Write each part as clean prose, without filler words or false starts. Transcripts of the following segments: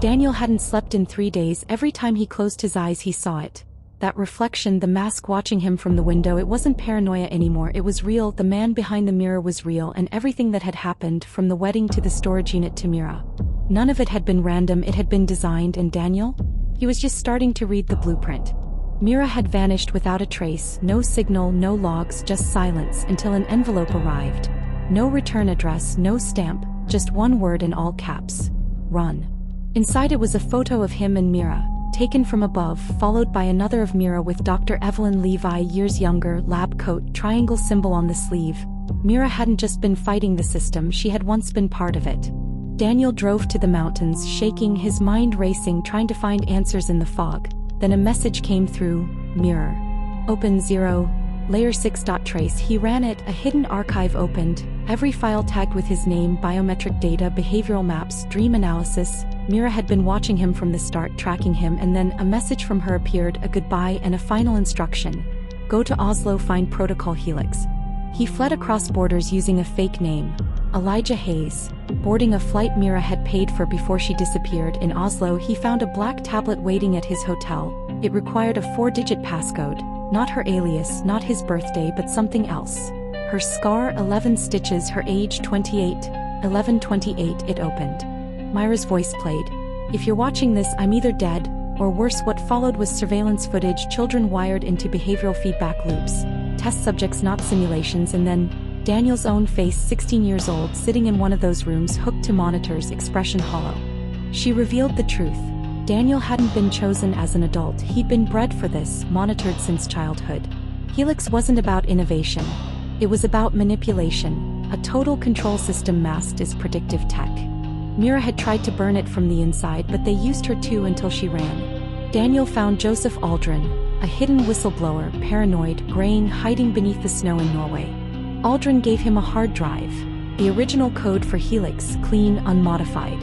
Daniel hadn't slept in 3 days. Every time he closed his eyes he saw it. That reflection, the mask watching him from the window, it wasn't paranoia anymore, it was real. The man behind the mirror was real, and everything that had happened, from the wedding to the storage unit to Mira, none of it had been random, it had been designed. And Daniel? He was just starting to read the blueprint. Mira had vanished without a trace, no signal, no logs, just silence, until an envelope arrived. No return address, no stamp, just one word in all caps: run. Inside it was a photo of him and Mira, taken from above, followed by another of Mira with Dr. Evelyn Levi, years younger, lab coat, triangle symbol on the sleeve. Mira hadn't just been fighting the system, she had once been part of it. Daniel drove to the mountains, shaking, his mind racing, trying to find answers in the fog. Then a message came through: mirror. Open 0, layer 6. Trace. He ran it, a hidden archive opened, every file tagged with his name, biometric data, behavioral maps, dream analysis. Mira had been watching him from the start, tracking him, and then a message from her appeared, a goodbye and a final instruction: go to Oslo, find protocol Helix. He fled across borders using a fake name, Elijah Hayes, boarding a flight Mira had paid for before she disappeared. In Oslo, he found a black tablet waiting at his hotel. It required a 4-digit passcode, not her alias, not his birthday, but something else. Her scar, 11 stitches, her age 28, 11/28. It opened. Myra's voice played. If you're watching this, I'm either dead, or worse. What followed was surveillance footage, children wired into behavioral feedback loops, test subjects, not simulations, and then Daniel's own face, 16 years old, sitting in one of those rooms, hooked to monitors, expression hollow. She revealed the truth. Daniel hadn't been chosen as an adult, he'd been bred for this, monitored since childhood. Helix wasn't about innovation. It was about manipulation, a total control system masked as predictive tech. Mira had tried to burn it from the inside, but they used her too until she ran. Daniel found Joseph Aldrin, a hidden whistleblower, paranoid, graying, hiding beneath the snow in Norway. Aldrin gave him a hard drive, the original code for Helix, clean, unmodified.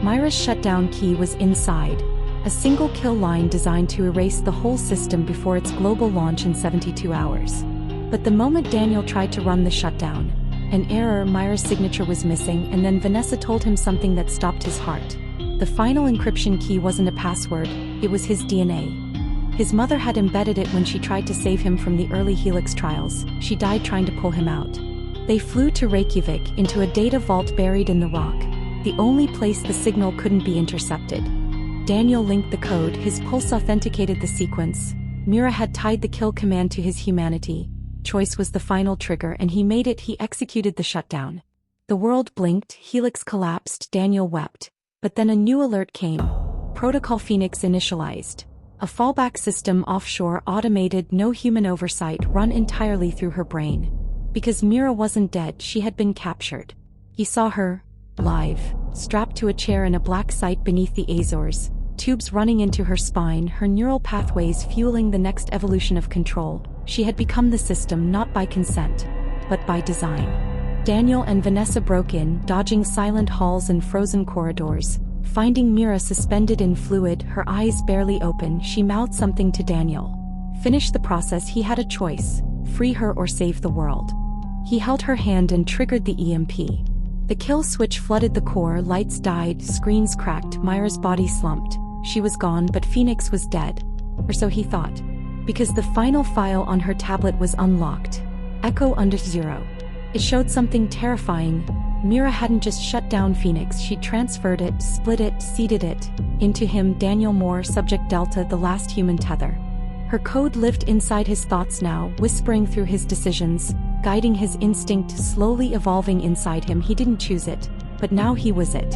Myra's shutdown key was inside, a single kill line designed to erase the whole system before its global launch in 72 hours. But the moment Daniel tried to run the shutdown, an error, Myra's signature was missing, and then Vanessa told him something that stopped his heart. The final encryption key wasn't a password, it was his DNA. His mother had embedded it when she tried to save him from the early Helix trials. She died trying to pull him out. They flew to Reykjavik, into a data vault buried in the rock, the only place the signal couldn't be intercepted. Daniel linked the code, his pulse authenticated the sequence. Mira had tied the kill command to his humanity. Choice was the final trigger, and he made it. He executed the shutdown. The world blinked, Helix collapsed, Daniel wept. But then a new alert came. Protocol Phoenix initialized. A fallback system offshore, automated, no human oversight, run entirely through her brain. Because Mira wasn't dead, she had been captured. He saw her, live, strapped to a chair in a black site beneath the Azores, tubes running into her spine, her neural pathways fueling the next evolution of control. She had become the system, not by consent, but by design. Daniel and Vanessa broke in, dodging silent halls and frozen corridors. Finding Mira suspended in fluid, her eyes barely open, she mouthed something to Daniel. Finish the process. He had a choice: free her or save the world. He held her hand and triggered the EMP. The kill switch flooded the core, lights died, screens cracked, Myra's body slumped. She was gone, but Phoenix was dead. Or so he thought. Because the final file on her tablet was unlocked. Echo under 0. It showed something terrifying. Mira hadn't just shut down Phoenix, she transferred it, split it, seeded it into him, Daniel Moore, subject Delta, the last human tether. Her code lived inside his thoughts now, whispering through his decisions, guiding his instinct, slowly evolving inside him. He didn't choose it, but now he was it.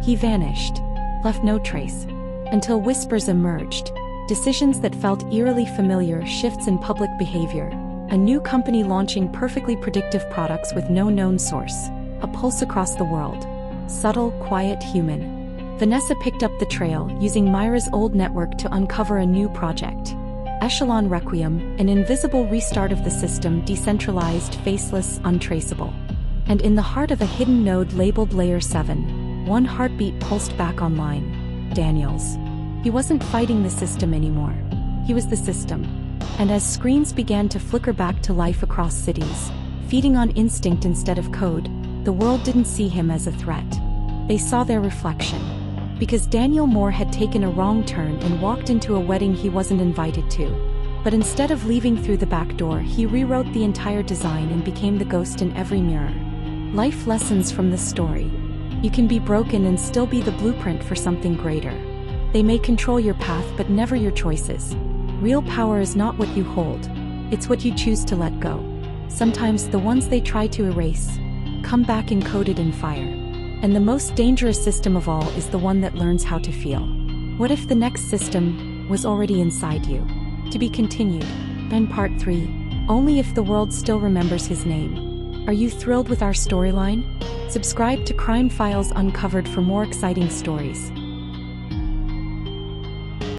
He vanished, left no trace, until whispers emerged. Decisions that felt eerily familiar, shifts in public behavior. A new company launching perfectly predictive products with no known source. A pulse across the world. Subtle, quiet, human. Vanessa picked up the trail, using Myra's old network to uncover a new project. Echelon Requiem, an invisible restart of the system, decentralized, faceless, untraceable. And in the heart of a hidden node labeled Layer 7, one heartbeat pulsed back online. Daniel's. He wasn't fighting the system anymore. He was the system. And as screens began to flicker back to life across cities, feeding on instinct instead of code, the world didn't see him as a threat. They saw their reflection. Because Daniel Moore had taken a wrong turn and walked into a wedding he wasn't invited to. But instead of leaving through the back door, he rewrote the entire design and became the ghost in every mirror. Life lessons from this story. You can be broken and still be the blueprint for something greater. They may control your path but never your choices. Real power is not what you hold. It's what you choose to let go. Sometimes the ones they try to erase come back encoded in fire. And the most dangerous system of all is the one that learns how to feel. What if the next system was already inside you? To be continued. And Part 3. Only if the world still remembers his name. Are you thrilled with our storyline? Subscribe to Crime Files Uncovered for more exciting stories.